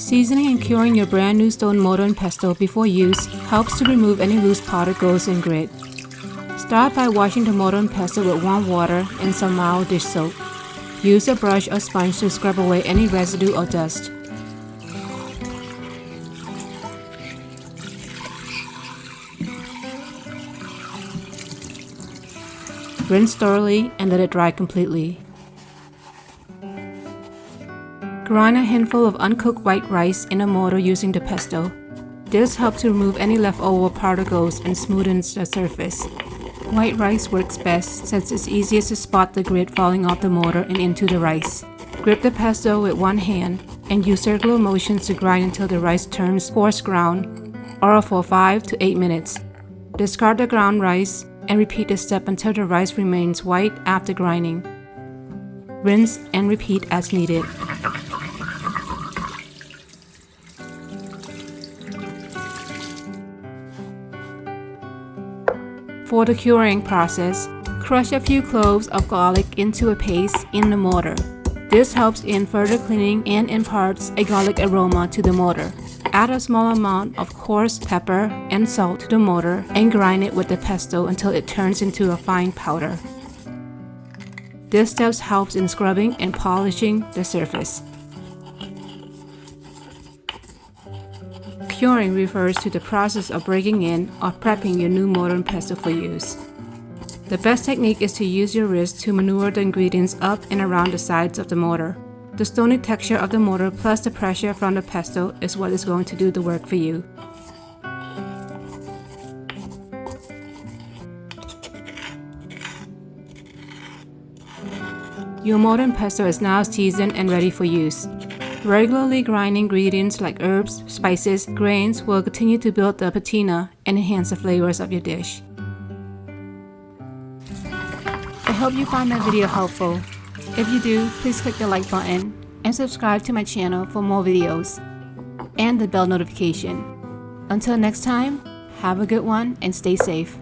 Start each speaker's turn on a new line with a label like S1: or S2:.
S1: Seasoning and curing your brand new stone mortar and pestle before use helps to remove any loose particles and grit. Start by washing the mortar and pestle with warm water and some mild dish soap. Use a brush or sponge to scrub away any residue or dust. Rinse thoroughly and let it dry completely. Grind a handful of uncooked white rice in a mortar using the pestle. This helps to remove any leftover particles and smoothens the surface. White rice works best since it's easiest to spot the grit falling off the mortar and into the rice. Grip the pestle with one hand and use circular motions to grind until the rice turns coarse ground, or for 5 to 8 minutes. Discard the ground rice and repeat this step until the rice remains white after grinding. Rinse and repeat as needed. For the curing process, crush a few cloves of garlic into a paste in the mortar. This helps in further cleaning and imparts a garlic aroma to the mortar. Add a small amount of coarse pepper and salt to the mortar and grind it with the pestle until it turns into a fine powder. This step helps in scrubbing and polishing the surface. Curing refers to the process of breaking in or prepping your new mortar and pestle for use. The best technique is to use your wrist to maneuver the ingredients up and around the sides of the mortar. The stony texture of the mortar plus the pressure from the pestle is what is going to do the work for you. Your mortar and pestle is now seasoned and ready for use. Regularly grind ingredients like herbs, spices, grains will continue to build the patina and enhance the flavors of your dish. I hope you found that video helpful. If you do, please click the like button and subscribe to my channel for more videos and the bell notification. Until next time, have a good one and stay safe.